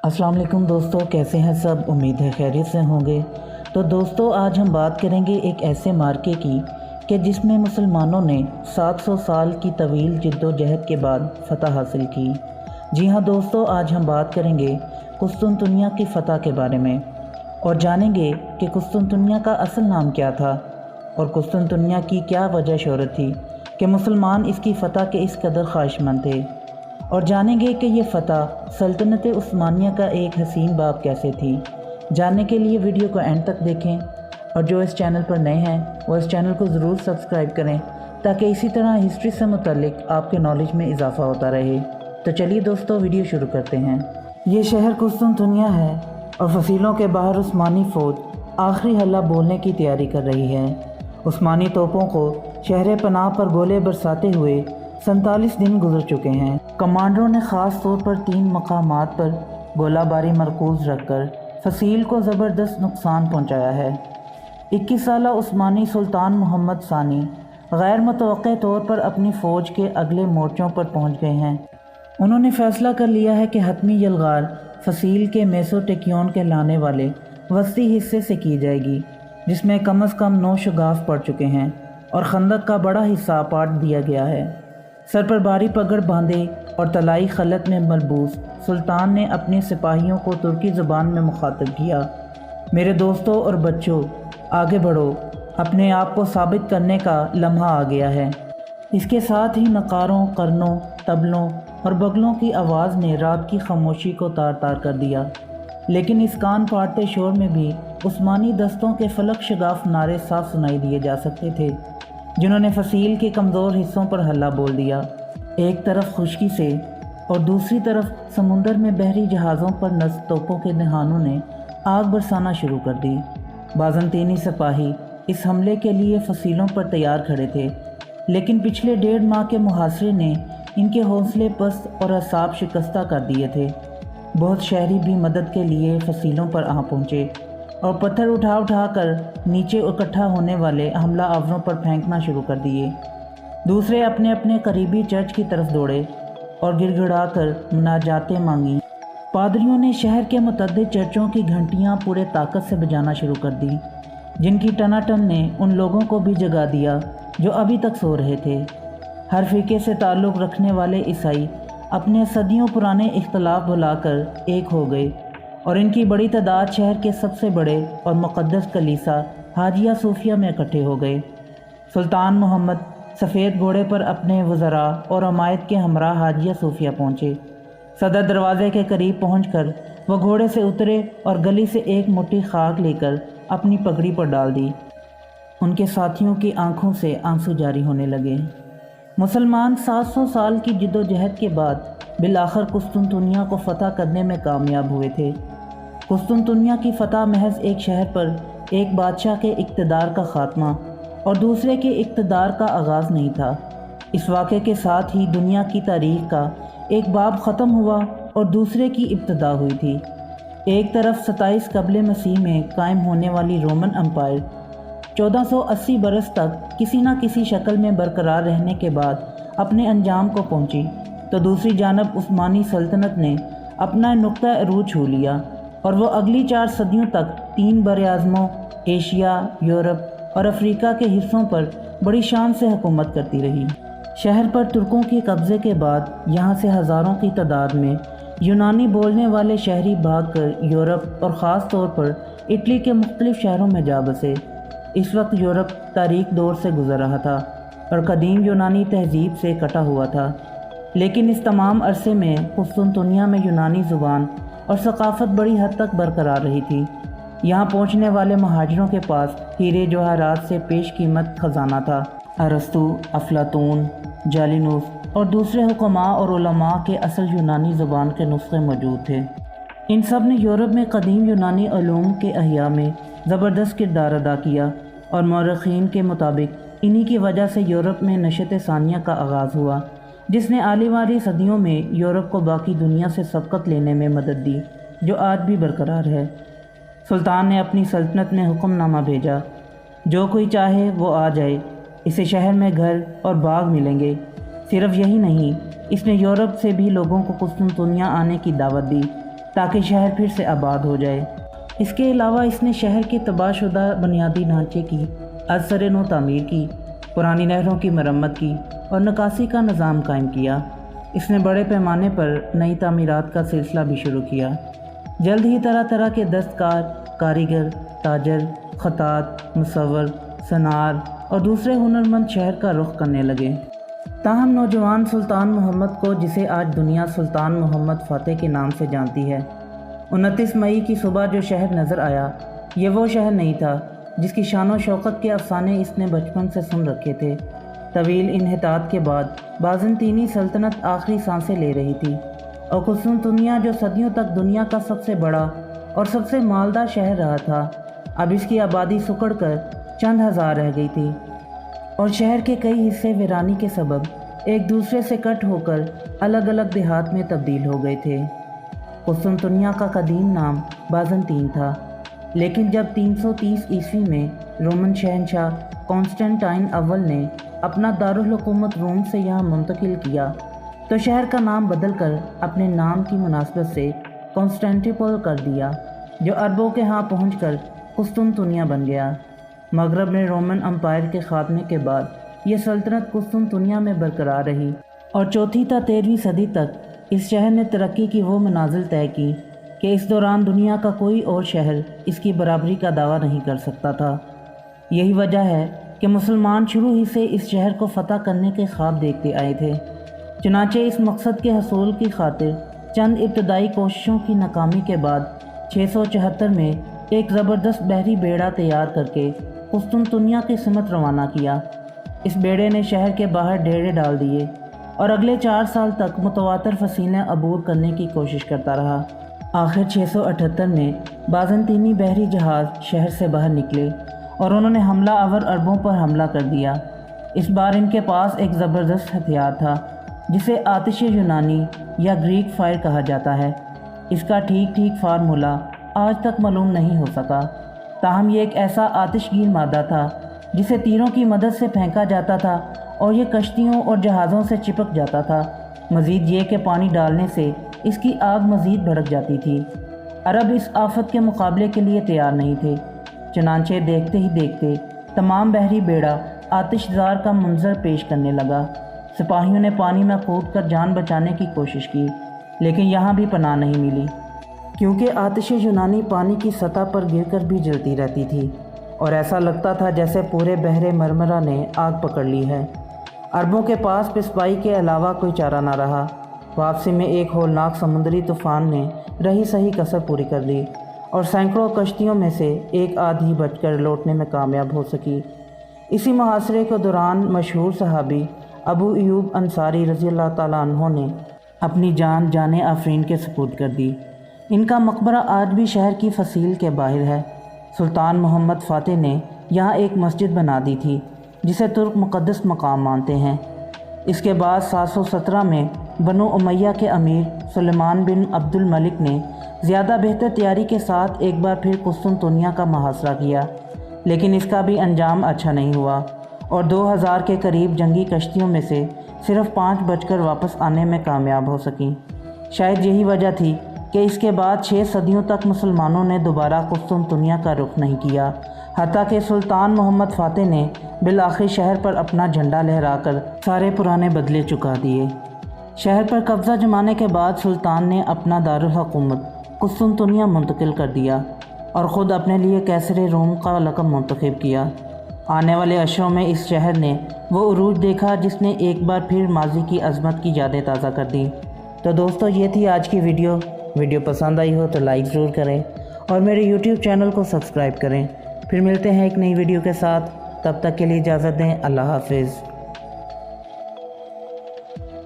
अस्सलाम वालेकुम दोस्तों, कैसे हैं सब। उम्मीद है खैरियत से होंगे। तो दोस्तों, आज हम बात करेंगे एक ऐसे मार्के की कि जिसमें मुसलमानों ने 700 साल की तवील जद्दोजहद के बाद फ़तह हासिल की। जी हाँ दोस्तों, आज हम बात करेंगे कुस्तुनतुनिया की फ़तह के बारे में और जानेंगे कि कुस्तुनतुनिया का असल नाम क्या था और कुस्तुनतुनिया की क्या वजह शोहरत थी कि मुसलमान इसकी फ़तह के इस कदर ख्वाहिशमंद थे, और जानेंगे कि ये फ़तह सल्तनत उस्मानिया का एक हसीन बाब कैसे थी। जानने के लिए वीडियो को एंड तक देखें, और जो इस चैनल पर नए हैं वो इस चैनल को ज़रूर सब्सक्राइब करें ताकि इसी तरह हिस्ट्री से मुतल्लिक आपके नॉलेज में इजाफ़ा होता रहे। तो चलिए दोस्तों, वीडियो शुरू करते हैं। ये शहर कुस्तुनतुनिया है और फसीलों के बाहर उस्मानी फ़ौज आखिरी हल्ला बोलने की तैयारी कर रही है। उस्मानी तोपों को शहर पनाह पर गोले बरसाते हुए 47 दिन गुजर चुके हैं। कमांडरों ने ख़ास तौर पर 3 मकामात पर गोलाबारी मरकूज़ रखकर फसील को ज़बरदस्त नुकसान पहुंचाया है। 21 साला उस्मानी सुल्तान मोहम्मद सानी गैर मुतवक्के तौर पर अपनी फ़ौज के अगले मोर्चों पर पहुंच गए हैं। उन्होंने फ़ैसला कर लिया है कि हतमी यलगार फसील के मेसोटेकियोन के लाने वाले वस्ती हिस्से से की जाएगी, जिसमें कम से कम 9 शुगाफ पड़ चुके हैं और खंदक का बड़ा हिस्सा पाट दिया गया है। सर पर भारी पगड़ बांधे और तलाई खलत में मलबूस सुल्तान ने अपने सिपाहियों को तुर्की ज़ुबान में मुखातब किया। मेरे दोस्तों और बच्चों, आगे बढ़ो, अपने आप को साबित करने का लम्हा आ गया है। इसके साथ ही नकारों, करनों, तबलों और बगलों की आवाज़ ने रात की खामोशी को तार तार कर दिया। लेकिन इस कान फाड़ते शोर में भी उस्मानी दस्तों के फलक शगाफ नारे साफ सुनाई दिए जा सकते थे, जिन्होंने फसील के कमज़ोर हिस्सों पर हल्ला बोल दिया। एक तरफ खुश्की से और दूसरी तरफ समुंदर में बहरी जहाज़ों पर नस्ब तोपों के दहानों ने आग बरसाना शुरू कर दी। बाज़ंतीनी सिपाही इस हमले के लिए फसीलों पर तैयार खड़े थे, लेकिन पिछले 1.5 माह के मुहासरे ने इनके हौसले पस्त और असाब शिकस्ता कर दिए थे। बहुत शहरी भी मदद के लिए फसीलों पर आ पहुँचे और पत्थर उठा उठा कर नीचे इकट्ठा होने वाले हमला आवरों पर फेंकना शुरू कर दिए। दूसरे अपने अपने करीबी चर्च की तरफ दौड़े और गिड़गिड़ा कर मुनाजातें मांगी। पादरियों ने शहर के मुतअद्दिद चर्चों की घंटियां पूरे ताकत से बजाना शुरू कर दी, जिनकी टनाटन ने उन लोगों को भी जगा दिया जो अभी तक सो रहे थे। हर फ़िके से ताल्लुक़ रखने वाले ईसाई अपने सदियों पुराने इख्तलाफ भुलाकर एक हो गए और इनकी बड़ी तादाद शहर के सबसे बड़े और मुक़द्दस कलीसा हाजिया सूफिया में इकट्ठे हो गए। सुल्तान मोहम्मद सफ़ेद घोड़े पर अपने वज़रा और अमायत के हमरा हाजिया सूफिया पहुँचे। सदर दरवाज़े के करीब पहुंचकर वह घोड़े से उतरे और गली से एक मुट्ठी खाक लेकर अपनी पगड़ी पर डाल दी। उनके साथियों की आंखों से आंसू जारी होने लगे। मुसलमान 700 साल की जद्दोजहद के बाद बिलाखिर कुस्तुनतुनिया को फ़तह करने में कामयाब हुए थे। कुस्तुनतुनिया की फ़तह महज एक शहर पर एक बादशाह के इक़्तिदार का ख़ात्मा और दूसरे के इक़्तिदार का आगाज़ नहीं था। इस वाक़े के साथ ही दुनिया की तारीख़ का एक बाब ख़त्म हुआ और दूसरे की इब्तिदा हुई थी। एक तरफ 27 क़ब्ल मसीह में कायम होने वाली रोमन एम्पायर 1480 बरस तक किसी न किसी शक्ल में बरकरार रहने के बाद अपने अंजाम को पहुंची, तो दूसरी जानब उस्मानी सल्तनत ने अपना नुक्ता अरूज छू लिया और वो अगली 4 सदियों तक 3 बर-ए-आज़मों एशिया, यूरोप और अफ्रीका के हिस्सों पर बड़ी शान से हुकूमत करती रही। शहर पर तुर्कों के कब्ज़े के बाद यहाँ से हज़ारों की तादाद में यूनानी बोलने वाले शहरी भागकर यूरोप और ख़ास तौर पर इटली के मुख्तलिफ़ शहरों में जा बसे। इस वक्त यूरोप तारीख दौर से गुज़र रहा था और कदीम यूनानी तहज़ीब से कटा हुआ था, लेकिन इस तमाम अरसे में कुस्तुनतुनिया में यूनानी ज़ुबान और सकाफ़त बड़ी हद तक बरकरार रही थी। यहाँ पहुँचने वाले महाजिरों के पास हीरे जवाहरात से पेश कीमत ख़जाना था। अरस्तु, अफलातून, जालिनूस और दूसरे हुक्मा और उलमा के असल यूनानी ज़ुबान के नुस्खे मौजूद थे। इन सब ने यूरोप में कदीम यूनानी उलूम के अहिया में ज़बरदस्त किरदार अदा किया और मौरख़ीन के मुताबिक इन्हीं की वजह से यूरोप में नशत सानिया का आगाज़ हुआ, जिसने आने वाली सदियों में यूरोप को बाकी दुनिया से सबकत लेने में मदद दी, जो आज भी बरकरार है। सुल्तान ने अपनी सल्तनत में हुक्मनामा भेजा, जो कोई चाहे वो आ जाए, इसे शहर में घर और बाग मिलेंगे। सिर्फ यही नहीं, इसने यूरोप से भी लोगों को कुस्तुनतुनिया आने की दावत दी। تاکہ شہر پھر سے آباد ہو جائے۔ اس کے علاوہ اس نے شہر کے تباہ شدہ بنیادی ڈھانچے کی از سر نو تعمیر کی، پرانی نہروں کی مرمت کی اور نکاسی کا نظام قائم کیا۔ اس نے بڑے پیمانے پر نئی تعمیرات کا سلسلہ بھی شروع کیا۔ جلد ہی طرح طرح کے دستکار، کاریگر، تاجر، خطاط، مصور، صنعار اور دوسرے ہنرمند شہر کا رخ کرنے لگے۔ تاہم نوجوان سلطان محمد کو، جسے آج دنیا سلطان محمد فاتح کے نام سے جانتی ہے، 29 مئی کی صبح جو شہر نظر آیا، یہ وہ شہر نہیں تھا جس کی شان و شوکت کے افسانے اس نے بچپن سے سن رکھے تھے۔ طویل انحطاط کے بعد بازنطینی سلطنت آخری سانسیں لے رہی تھی، اور قسطنطنیہ جو صدیوں تک دنیا کا سب سے بڑا اور سب سے مالدار شہر رہا تھا، اب اس کی آبادی سکڑ کر چند ہزار رہ گئی تھی، اور شہر کے کئی حصے ویرانی کے سبب ایک دوسرے سے کٹ ہو کر الگ الگ دیہات میں تبدیل ہو گئے تھے۔ قسطنطنیہ کا قدیم نام بازنطین تھا، لیکن جب 330 عیسوی میں رومن شہنشاہ کانسٹنٹائن اول نے اپنا دارالحکومت روم سے یہاں منتقل کیا تو شہر کا نام بدل کر اپنے نام کی مناسبت سے کانسٹینٹیپل کر دیا، جو عربوں کے ہاں پہنچ کر قسطنطنیہ بن گیا۔ مغرب میں رومن امپائر کے خاتمے کے بعد یہ سلطنت قسطنطنیہ میں برقرار رہی، اور چوتھی تا 13ویں صدی تک اس شہر نے ترقی کی وہ منازل طے کی کہ اس دوران دنیا کا کوئی اور شہر اس کی برابری کا دعویٰ نہیں کر سکتا تھا۔ یہی وجہ ہے کہ مسلمان شروع ہی سے اس شہر کو فتح کرنے کے خواب دیکھتے آئے تھے۔ چنانچہ اس مقصد کے حصول کی خاطر چند ابتدائی کوششوں کی ناکامی کے بعد 674 میں ایک زبردست بحری بیڑا تیار کر کے قسطنطنیہ کی سمت روانہ کیا۔ اس بیڑے نے شہر کے باہر ڈیرے ڈال دیے اور اگلے 4 سال تک متواتر فسیلیں عبور کرنے کی کوشش کرتا رہا۔ آخر 678 میں بازنطینی بحری جہاز شہر سے باہر نکلے اور انہوں نے حملہ آور عربوں پر حملہ کر دیا۔ اس بار ان کے پاس ایک زبردست ہتھیار تھا جسے آتش یونانی یا گریک فائر کہا جاتا ہے۔ اس کا ٹھیک فارمولہ آج تک معلوم نہیں ہو سکا، تاہم یہ ایک ایسا آتش گیر مادہ تھا جسے تیروں کی مدد سے پھینکا جاتا تھا اور یہ کشتیوں اور جہازوں سے چپک جاتا تھا۔ مزید یہ کہ پانی ڈالنے سے اس کی آگ مزید بھڑک جاتی تھی۔ عرب اس آفت کے مقابلے کے لیے تیار نہیں تھے، چنانچہ دیکھتے ہی دیکھتے تمام بحری بیڑا آتش زار کا منظر پیش کرنے لگا۔ سپاہیوں نے پانی میں کود کر جان بچانے کی کوشش کی، لیکن یہاں بھی پناہ نہیں ملی، کیونکہ آتش یونانی پانی کی سطح پر گر کر بھی جلتی رہتی تھی اور ایسا لگتا تھا جیسے پورے بحر مرمرہ نے آگ پکڑ لی ہے۔ عربوں کے پاس پسپائی کے علاوہ کوئی چارہ نہ رہا۔ واپسی میں ایک ہولناک سمندری طوفان نے رہی سہی کسر پوری کر دی، اور سینکڑوں کشتیوں میں سے ایک آدھی بچ کر لوٹنے میں کامیاب ہو سکی۔ اسی محاصرے کے دوران مشہور صحابی ابو ایوب انصاری رضی اللہ تعالیٰ عنہ نے اپنی جان آفرین کے سپرد کر دی۔ ان کا مقبرہ آج بھی شہر کی فصیل کے باہر ہے۔ سلطان محمد فاتح نے یہاں ایک مسجد بنا دی تھی جسے ترک مقدس مقام مانتے ہیں۔ اس کے بعد 717 میں بنو امیہ کے امیر سلیمان بن عبد الملک نے زیادہ بہتر تیاری کے ساتھ ایک بار پھر قسطنطنیہ کا محاصرہ کیا، لیکن اس کا بھی انجام اچھا نہیں ہوا، اور 2000 کے قریب جنگی کشتیوں میں سے صرف 5 بچ کر واپس آنے میں کامیاب ہو سکیں۔ شاید یہی وجہ تھی کہ اس کے بعد 6 صدیوں تک مسلمانوں نے دوبارہ قسطنطنیہ کا رخ نہیں کیا، حتیٰ کہ سلطان محمد فاتح نے بالآخر شہر پر اپنا جھنڈا لہرا کر سارے پرانے بدلے چکا دیے۔ شہر پر قبضہ جمانے کے بعد سلطان نے اپنا دارالحکومت قسطنطنیہ منتقل کر دیا اور خود اپنے لیے قیصر روم کا لقب منتخب کیا۔ آنے والے اشروں میں اس شہر نے وہ عروج دیکھا جس نے ایک بار پھر ماضی کی عظمت کی یادیں تازہ کر دی۔ تو دوستو، یہ تھی آج کی ویڈیو پسند آئی ہو تو لائک ضرور کریں اور میرے یوٹیوب چینل کو سبسکرائب کریں۔ پھر ملتے ہیں ایک نئی ویڈیو کے ساتھ، تب تک کے لیے اجازت دیں۔ اللہ حافظ۔